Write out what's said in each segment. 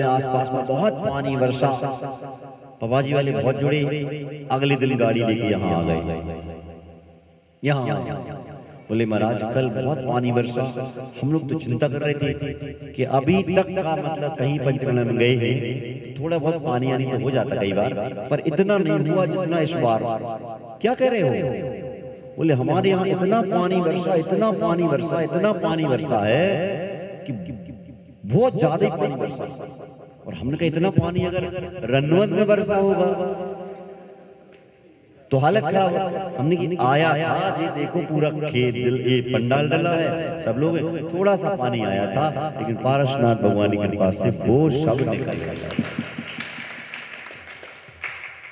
आसपास में बहुत पानी वर्षा, पापा जी वाले बहुत जुड़े। अगले दिन गाड़ी लेके यहाँ आ गए। यहाँ बोले महाराज कल बहुत पानी बरसा, हम लोग तो चिंता कर रहे थे कि अभी तक का मतलब कहीं पंचकूला में गए हैं थोड़ा बहुत पानी आनी तो हो जाता कई बार, पर इतना नहीं हुआ जितना इस बार। क्या कह रहे हो? बोले हमारे यहाँ इतना पानी बरसा, इतना पानी बरसा, इतना पानी बरसा है कि बहुत ज्यादा ही पानी बरसा। और हमने कहा इतना पानी अगर रनवत में बरसा होगा तो हालत खराब हो। हमने कि आया था जी, देखो पूरा खेत ये पंडाल डला है, सब लोग थोड़ा सा पानी आया था, लेकिन पारसनाथ भगवान की कृपा से वो सब निकल गया।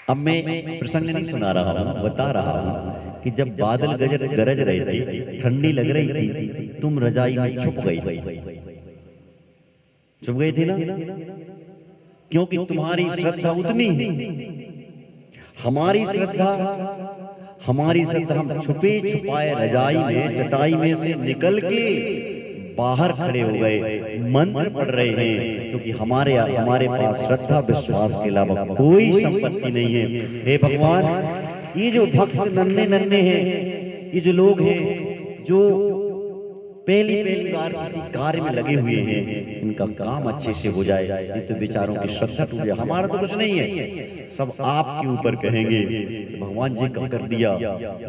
अब मैं प्रसंग नहीं सुना रहा हूँ, बता रहा हूँ कि जब बादल गरज रहे थे, ठंडी लग रही थी, तुम रजाई में छुप गई थी ना, क्योंकि तुम्हारी श्रद्धा उतनी है। हमारी श्रद्धा हम छुपे छुपाए रजाई में चटाई में से निकल के बाहर खड़े हो गए, मंत्र पढ़ रहे हैं, क्योंकि हमारे पास श्रद्धा विश्वास के अलावा कोई संपत्ति नहीं है। हे भगवान, ये जो भक्त नन्हे हैं, ये जो लोग हैं जो पहली बार किसी कार्य में लगे हुए हैं, इनका काम अच्छे से हो जाए, ये तो बेचारों की श्रद्धा टूट जाए। हमारा तो कुछ नहीं है, सब आपके ऊपर कहेंगे भगवान जी का कर दिया।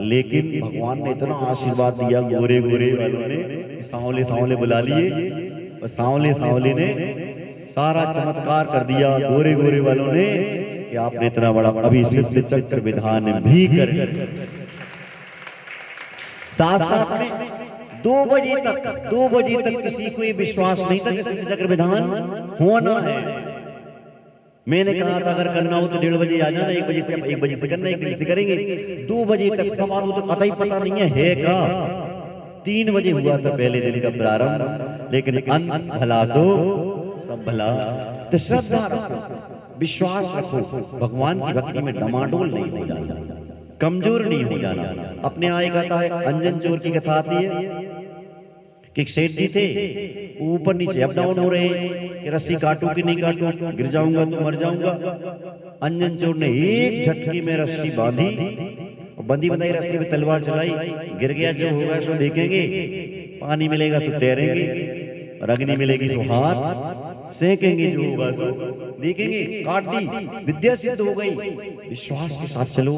लेकिन भगवान ने इतना आशीर्वाद दिया, गोरे गोरे वालों ने सांवले सांवले बुला लिए, और सांवले ने सारा चमत्कार कर दिया गोरे गोरे वालों ने, कि आपने इतना बड़ा अभिसिद्ध चक्र विधान भी कर। साथ में 2 बजे तक किसी को ये विश्वास नहीं था कि सिद्ध चक्र विधान होना है। मैंने कहा था अगर करना हो तो 1:30 बजे आ जाना, 1 बजे से करना, 1 बजे से करेंगे। 2 बजे तक सवाल तो कतई पता नहीं है का। 3 बजे हुआ था पहले दिन का प्रारंभ, लेकिन अंत भला सो सब भला। तो श्रद्धा रखो, विश्वास रखो, भगवान की भक्ति में डमाडोल नहीं हो जाना, कमजोर नहीं हो जाना। अपने यहाँ एक आता है अंजन चोर की कथा आती है कि एक सेठ जी थे, ऊपर नीचे अप डाउन हो रहे हैं कि रस्सी काटूं कि नहीं काटूं, गिर जाऊंगा तो मर जाऊंगा। अंजन चोर ने एक झटके में रस्सी बांधी, और बंधी बनाई रस्सी पे तलवार चलाई, गिर गया जो होगा सो देखेंगे, पानी मिलेगा तो तैरेंगे, और अग्नि मिलेगी तो हाथ सेकेंगे, जो होगा सो देखेंगे। काट दी, विद्या सिद्ध हो गई। विश्वास के साथ चलो,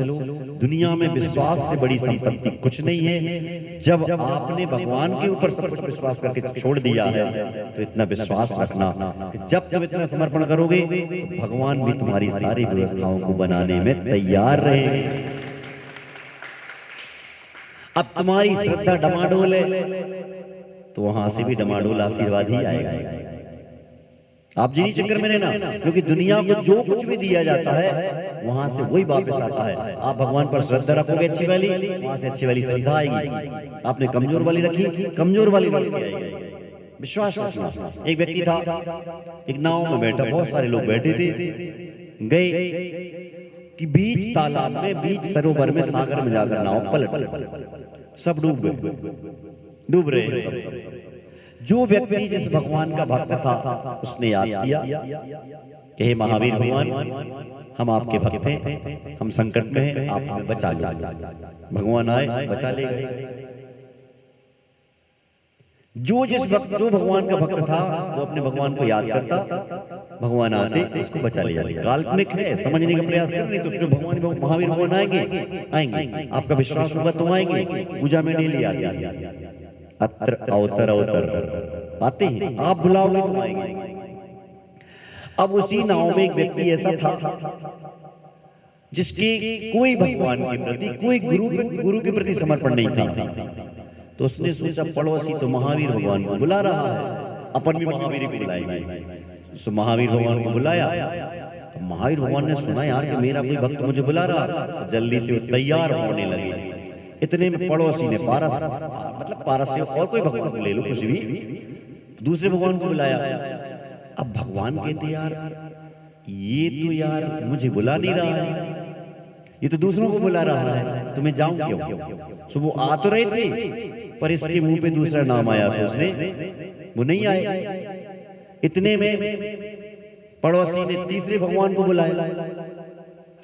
दुनिया में विश्वास से बड़ी संपत्ति कुछ नहीं है। जब आपने भगवान के ऊपर सब कुछ विश्वास करके छोड़ दिया है, तो इतना विश्वास रखना कि जब तुम इतना समर्पण करोगे तो भगवान भी तुम्हारी सारी व्यवस्थाओं को बनाने में तैयार रहेंगे। अब तुम्हारी श्रद्धा डमाडोल है तो वहां से भी डमाडोल आशीर्वाद ही आएगा। आप जिन्हीं चक्कर में रहना, क्योंकि दुनिया को जो कुछ भी दिया जाता है वहां से वही वापस आता है। आप भगवान पर श्रद्धा रखोगे अच्छी वाली, वहां से अच्छी वाली श्रद्धा आएगी। आपने कमजोर वाली रखी, कमजोर वाली आएगी। विश्वास रखना। एक व्यक्ति था, एक नाव में बैठा, बहुत सारे लोग बैठे थे, गए कि बीच तालाब में, बीच सरोवर में, सागर में जाकर नाव पलट, सब डूब गए, डूब रहे हैं सब। जो व्यक्ति जिस भगवान का भक्त था उसने याद किया कि हे महावीर भगवान, हम आपके भक्त हैं, हम संकट में हैं, आप हमें बचा लो। भगवान आए, बचा ले गए। जो भगवान का भक्त था वो अपने भगवान को याद करता, भगवान आते उसको बचा ले जाते। काल्पनिक है, समझने का प्रयास कर, नहीं तो जो भगवान महावीर भगवान आएंगे, आपका विश्वास होगा तुम आएंगे, पूजा में नहीं ले आते, अत्र अवतर आते हैं, आप बुलाओगे तो आएंगे। अब उसी नाव में एक व्यक्ति ऐसा था जिसके कोई भगवान के प्रति, कोई गुरु के प्रति समर्पण नहीं था। तो उसने सोचा पड़ोसी तो महावीर भगवान को बुला रहा है, अपन भी महावीर को बुलाएंगे। सो महावीर भगवान को बुलाया। तो महावीर भगवान ने सुना यार कि मेरा कोई भक्त मुझे बुला रहा, तो जल्दी से तैयार होने लगे। इतने में पड़ोसी ने पारस से और कोई भगवान को ले लो, कुछ भी, दूसरे भगवान को बुलाया। अब भगवान कहते यार ये तो यार मुझे बुला नहीं रहा है, ये तो दूसरों को बुला रहा है, तो मैं जाऊं क्यों? सो वो आ तो रहे थे, पर इसके मुंह पे दूसरा नाम आया, सो उसने वो नहीं आए। इतने में पड़ोसी ने तीसरे भगवान को बुलाया,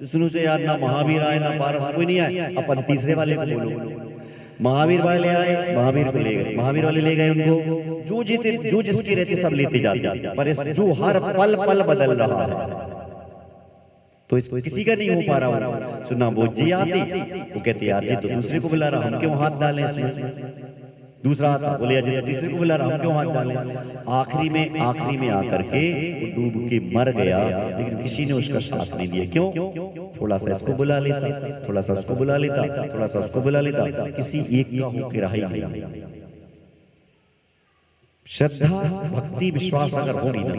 तो सुनो से यार ना महावीर आए ना पारस, कोई नहीं आए, अपन तीसरे वाले को बोलो। महावीर वाले आए, महावीर को ले गए, महावीर वाले ले गए उनको, जो जीते जो जिसके रहते सब लेते जाते, पर इस जो हर पल पल बदल रहा है, तो इसको किसी का नहीं हो पा रहा हो। सुना वो जी आती, वो कहते यार जी तो दूसरे को बुला रहा, हम क्यों हाथ डालें इसमें। दूसरा आता, बोले जी तीसरे को बुला रहा, हम क्यों हाथ डालें। आखिरी में आकर के वो डूब के मर गया, लेकिन किसी ने उसका साथ नहीं दिया। क्यों? थोड़ा सा इसको बुला लेता, थोड़ा सा उसको बुला लेता, थोड़ा सा उसको बुला लेता, किसी एक का होके रहा ही नहीं। श्रद्धा भक्ति विश्वास अगर होगी ना,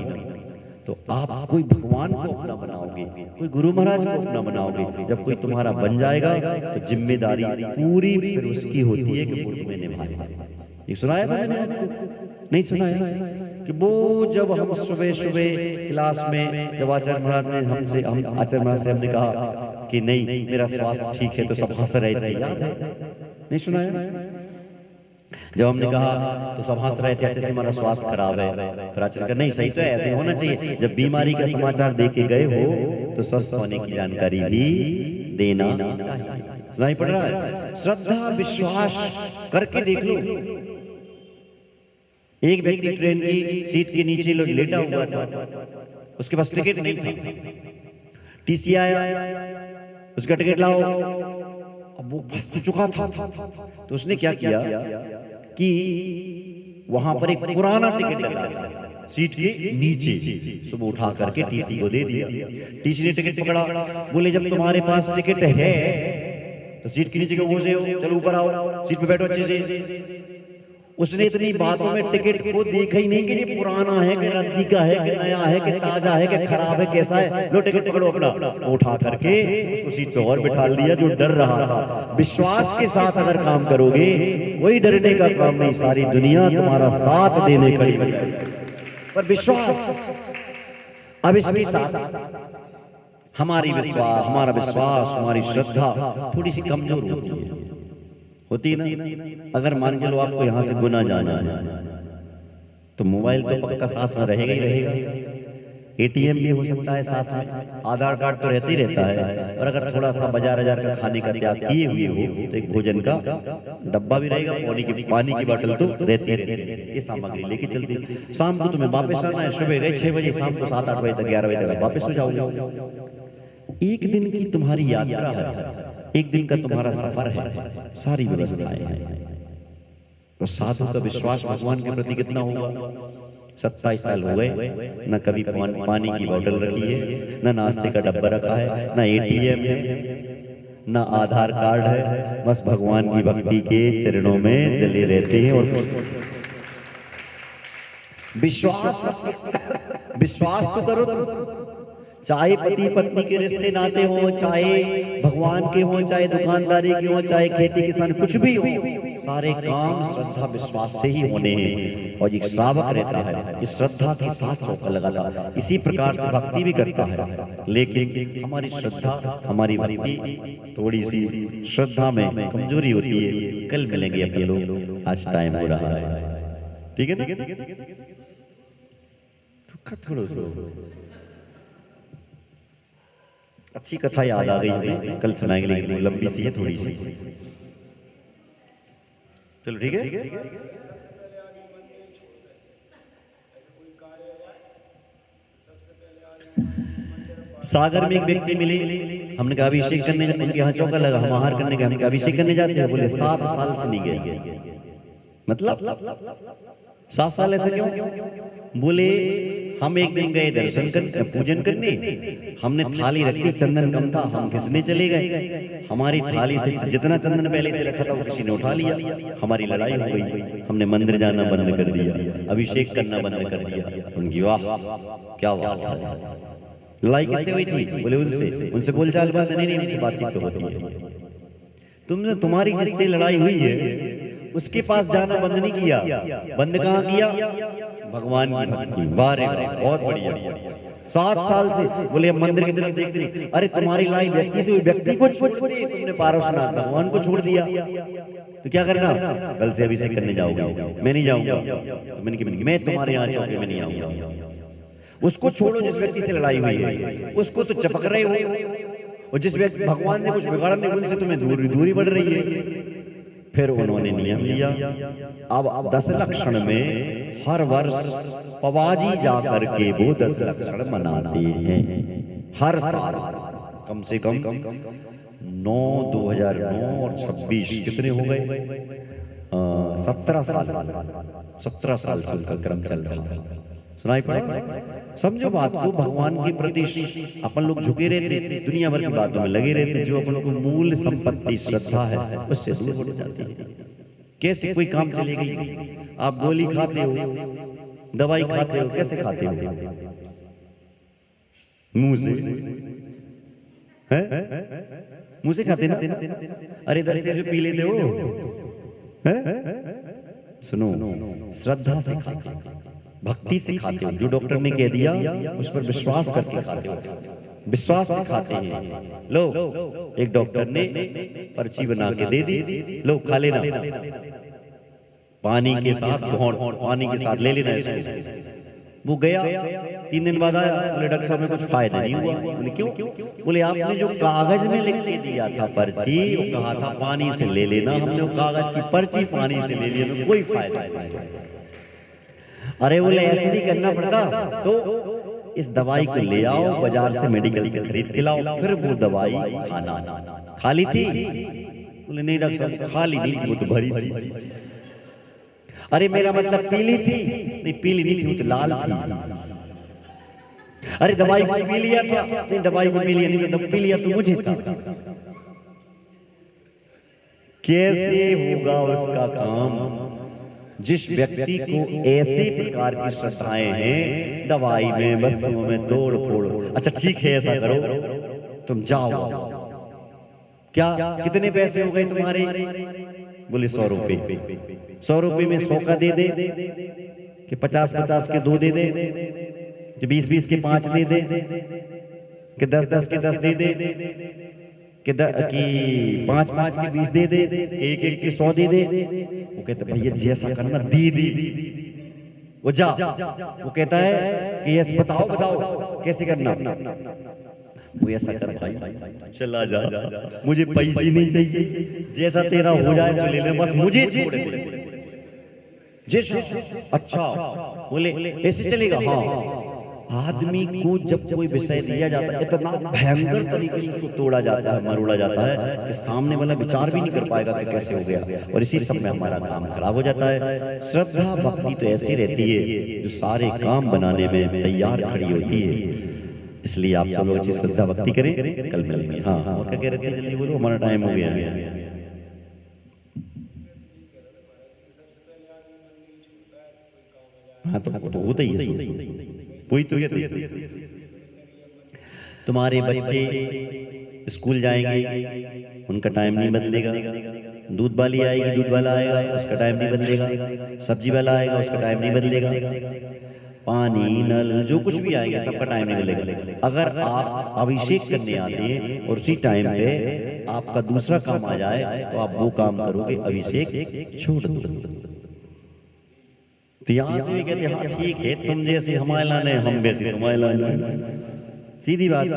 तो आप कोई भगवान को अपना बनाओगे, कोई गुरु महाराज को अपना बनाओगे। जब कोई तुम्हारा बन जाएगा तो जिम्मेदारी पूरी फिर उसकी होती है कि वो तुम्हें निभाए। ये सुनाया था मैंने आपको, नहीं सुनाया? कि वो जब हम सुबह क्लास में जब आचार्य महाराज ने हम आचार्य महाराज से हमने कहा कि नहीं मेरा स्वास्थ्य ठीक है, तो सब हंस रहे थे, याद है? नहीं सुनाया? जब हमने कहा तो सब हंस रहे थे, अच्छे से हमारा स्वास्थ्य खराब है। फिर आचार्य नहीं सही तो है, ऐसे होना चाहिए। जब बीमारी का समाचार दे के गए हो तो स्वस्थ होने की जानकारी भी देना चाहिए। सुनाई पड़ रहा है? श्रद्धा विश्वास करके देख लो। एक व्यक्ति ट्रेन की सीट के नीचे लेटा हुआ था, उसके पास टिकट नहीं था, टीसी आया, उसका टिकट लाओ, अब वो फंस चुका था। तो उसने क्या किया कि वहां पर एक पुराना टिकट लगा था सीट के नीचे, सुबह उठा करके टीसी को दे दिया। टीसी ने टिकट पकड़ा, बोले जब तुम्हारे पास टिकट है तो सीट के नीचे क्यों घुसे हो, चलो ऊपर आओ, सीट पे बैठो अच्छे से। उसने इतनी बातों में टिकट को देखा ही नहीं कि ये पुराना है कि रद्दी का है कि नया है कि ताजा है कि खराब है, कैसा है। लो टिकट पकड़ो अपना, उठा करके उसको सीट पे और बिठा दिया जो डर रहा था। विश्वास के साथ अगर काम करोगे कोई डरने का काम नहीं, सारी दुनिया तुम्हारा साथ देने खड़ी हो जाएगी। पर विश्वास, अब इसके साथ हमारा विश्वास हमारी श्रद्धा थोड़ी सी कमजोर होती है ना। अगर मान के लो आपको यहाँ से गुना जाना है तो मोबाइल तो पक्का साथ में रहेगा ही रहेगा, एटीएम भी हो सकता है साथ में, आधार कार्ड तो रहते ही रहता है। और अगर थोड़ा सा बाजार का खाने का त्याग किए हुए हो तो एक भोजन का डब्बा भी रहेगा, पानी की बोतल तो रहती है, ये सामग्री लेके चलती। शाम को तुम्हें वापस आना है, सुबह गए 6 बजे, शाम को 7-8 बजे तक 11 बजे तक वापस हो जाओगे। एक दिन की तुम्हारी यात्रा है, एक दिन का तुम्हारा सफर है, सारी व्यवस्थाएं हैं। तो साधु का विश्वास भगवान के प्रति कितना होगा? 27 साल हो गए, न कभी पानी की बोतल रखी है, न नाश्ते का डब्बा रखा है, न एटीएम है, न आधार कार्ड है, बस भगवान की भक्ति के चरणों में जले रहते हैं। और विश्वास तो करो तुम, चाहे पति पत्नी के रिश्ते नाते हो, चाहे भगवान के हो, चाहे दुकानदारी के हो, चाहे खेती किसान, कुछ भी हो, सारे काम श्रद्धा विश्वास से ही होने हैं। और एक श्रावक रहता है इस श्रद्धा के साथ चौका लगाता, इसी प्रकार से भक्ति भी करता है। लेकिन हमारी श्रद्धा, हमारी भक्ति थोड़ी सी श्रद्धा में कमजोरी होती है। कल मिलेंगे अपने लोग, आज टाइम हो रहा है, ठीक है ना? अच्छी कथा याद आ गई हमें, कल सुनाएंगे, लेकिन वो लंबी सी है थोड़ी सी। चलो ठीक है। सागर में एक व्यक्ति मिले, हमने कहा अभिषेक करने, उनके यहाँ चौका लगा, हम आहार करने गए, हमने कहा अभिषेक करने जाते हैं, बोले 7 साल से नहीं गए। मतलब 7 साल ऐसे क्यों? बोले हम एक दिन गए दर्शन करने, पूजन करने, हमने थाली रख दी, चंदन कम था, हम घिसने चले गए, हमारी थाली से जितना चंदन पहले से रखा था वो किसी ने उठा लिया, हमारी लड़ाई हो गई, हमने मंदिर जाना बंद कर दिया, अभिषेक करना बंद कर दिया। उनकी वाह क्या बात है। लड़ाई किससे हुई थी? बोले उनसे बोलचाल बंद नहीं, उनसे बातचीत तो होती है। तुम्हारी जिससे लड़ाई हुई है उसके पास जाना बंद नहीं किया, बंद कहाँ किया? भगवान की भक्ति। बारे बहुत बढ़िया। 7 साल से बोले हम मंदिर की तरफ देखते नहीं। अरे तुम्हारी लड़ाई व्यक्ति से हुई, व्यक्ति को छोड़ दी तुमने, पार्श्वनाथ भगवान को छोड़ दिया, तो क्या करना? कल से अभिषेक करने जाओगे? मैं नहीं जाऊंगा। तो मैंने मैं तुम्हारे यहाँ चौके में नहीं आऊंगा। उसको छोड़ो जिस व्यक्ति से लड़ाई हुई है, उसको तो चपक रहे हो, और जिस व्यक्ति भगवान ने कुछ बिगाड़ा नहीं उनसे तुम्हें दूरी बढ़ रही है। फिर उन्होंने नियम लिया, अब 10 लक्षण में हर वर्ष पवाजी जा करके वो 10 लक्षण मनाते हैं हर साल। कम से कम 9 2009 और 26 कितने हो गए, 17 साल से उनका क्रम चल रहा है। सुनाई पड़ा? समझो बात को, भगवान के प्रति अपन लोग झुके रहते, दुनिया भर की बातों में लगे रहते, जो अपन को मूल संपत्ति श्रद्धा है उससे दूर हो जाती है। कैसे कोई काम चलेगी? आप गोली खाते हो, दवाई खाते हो, कैसे खाते हो? मुंह से, मुंह से खाते ना? अरे इधर से जो पी लेते हो, सुनो, श्रद्धा से खाते हो, भक्ति से खाते हो। जो डॉक्टर ने कह दिया उस पर विश्वास करके खाते हो, विश्वास से खाते हैं। लो, एक डॉक्टर ने पर्ची बना के दे दी, लो खा लेना, पानी के साथ घोंट, पानी के साथ ले लेना इसको। वो गया, 3 दिन बाद आया, बोले डॉक्टर साहब में कुछ फायदा नहीं हुआ। बोले क्यों? बोले आपने जो कागज में लिख के दिया था पर्ची, वो कहा था पानी से ले लेना, हमने वो कागज की पर्ची पानी से ले लिया, कोई फायदा नहीं। अरे बोले ऐसे नहीं करना पड़ता, तो इस दवाई को ले आओ बाजार से, मेडिकल से खरीद के लाओ, फिर वो दवाई खाना। खा ली थी? बोले नहीं डॉक्टर साहब खाली नहीं थी, वो तो भरी थी। अरे मेरा मतलब पीली थी? नहीं पीली नहीं थी, वो तो लाल थी। अरे दवाई को पी लिया था? नहीं दवाई को पी लिया नहीं, तो पी लिया तो मुझे था। कैसे होगा उसका काम? जिस व्यक्ति को ऐसे प्रकार की श्रद्धाएं हैं, दवाई में, वस्तुओं में तोड़ फोड़, अच्छा ठीक है ऐसा करो, तुम जाओ, क्या कितने पैसे हो गए तुम्हारे? बोले 100 रुपए। 100 रुपए में 100 का दे दे, कि 50-50 के 2 दे दे, कि 20-20 के 5 दे दे, कि 10-10 के 10 दे दे, कि 5-5 के 20 दे दे, 1-1 के 100 दे दे। वो कहता है भैया जैसा करना, दी। वो जा, वो कहता है कि यस बताओ कैसे करना। वो ऐसा कर भाई, चला जा, मुझे पैसे नहीं चाहिए, जैसा तेरा हो जाए सो ले ले, बस मुझे छोड़ दे। जैसा अच्छा, बोले ऐसे चलेगा? हाँ। आदमी को जब कोई विषय दिया जाता है, इतना भयंकर तरीके से उसको तोड़ा जाता है, मरोड़ा जाता है कि सामने वाला विचार भी नहीं कर पाएगा कि कैसे हो गया, और इसी सब में हमारा काम खराब हो जाता है। श्रद्धा भक्ति तो ऐसी रहती है जो सारे काम बनाने में तैयार खड़ी होती है। इसलिए आप सब लोग अच्छी श्रद्धा भक्ति करें, कल मिलेंगे। हाँ, और क्या कह रहे थे? जल्दी बोलो, हमारा टाइम हो गया है। हाँ तो होता ही है, वही तो ये तुम्हारे बच्चे स्कूल जाएंगे, उनका टाइम नहीं बदलेगा। दूध वाली आएगी, दूध वाला आएगा, उसका टाइम नहीं बदलेगा। सब्जी वाला आएगा, उसका टाइम नहीं बदलेगा। पानी, नल, जो कुछ भी आएंगे सबका टाइम नहीं बदलेगा। अगर आप अभिषेक करने आते हैं और उसी टाइम पे आपका दूसरा काम आ जाए, तो आप वो काम करोगे, अभिषेक छोड़ दो। तो यहाँ से भी कहते हैं हाँ ठीक है, तुम जैसे हमारे लाने, हम वैसे तुम्हारे लाने, सीधी बात।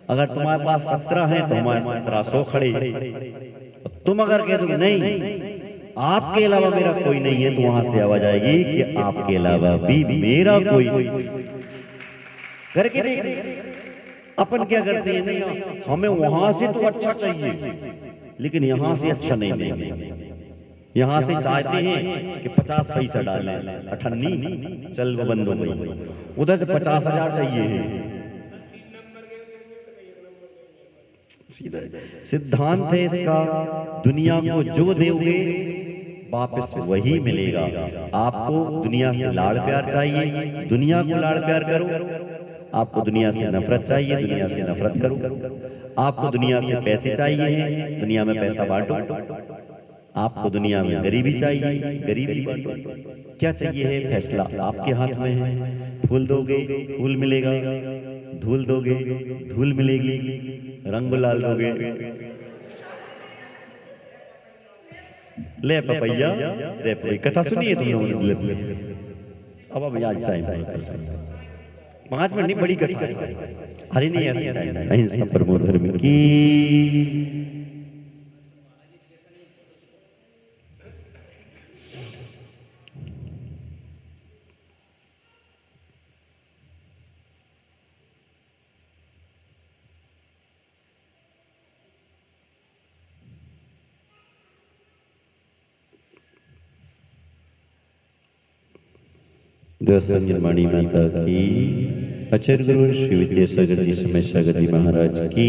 अगर तुम्हारे पास 17 है तो हमारे 1700 खड़े। तुम अगर कह दोगे नहीं आपके अलावा मेरा कोई नहीं है, तो वहां से आवाज आएगी कि आपके अलावा भी मेरा कोई करके देख। अपन क्या करते हैं, नहीं हमें वहां से तो अच्छा चाहिए, लेकिन यहां से अच्छा नहीं मिलेगा। यहाँ से चाहते हैं कि 50 पैसा डालें, 98 चल वो बंद हो गई, उधर से 50,000 चाहिए। सिद्धांत है इसका, दुनिया को जो दोगे वापस वही मिलेगा। आपको दुनिया से लाड़ प्यार चाहिए, दुनिया को लाड़ प्यार करो। आपको दुनिया से नफरत चाहिए, दुनिया से नफरत करो। आपको दुनिया से पैसे चाहिए, दुनिया में पैसा बांटो। आपको दुनिया में गरीबी चाहिए, गरीबी बांटो। क्या चाहिए है, फैसला आपके हाथ में है। फूल दोगे फूल मिलेगा, धूल दोगे धूल मिलेगी, रंग गुलाल दोगे ले पपैया दे। कथा सुनिए तुम लोगों ने? अब आज टाइम 5 मिनट नहीं, बड़ी कथा है। अरे नहीं ऐसे अहिंसा परमो धर्म की। दर्शन निर्माणी माता की, आचार्य गुरु श्री विद्यासागर जी समय सागर जी महाराज की।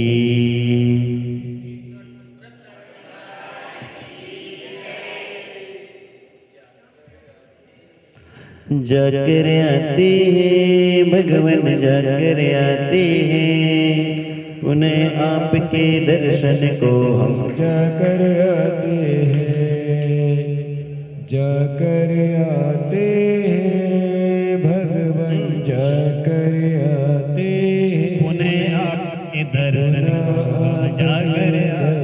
जाकर आते हैं भगवान, जाकर आते हैं, उन्हें आपके दर्शन को हम जाकर आते हैं, जाकर आते हैं भगवान, जाकर आते हैं, उन्हें आपके दर्शन को हम जाकर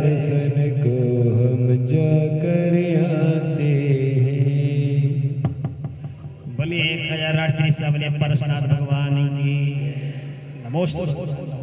दर्शन को हम जाकर आते हैं। बोलिए 1008 श्री सबले परशुनाथ भगवान की नमोस्तुते।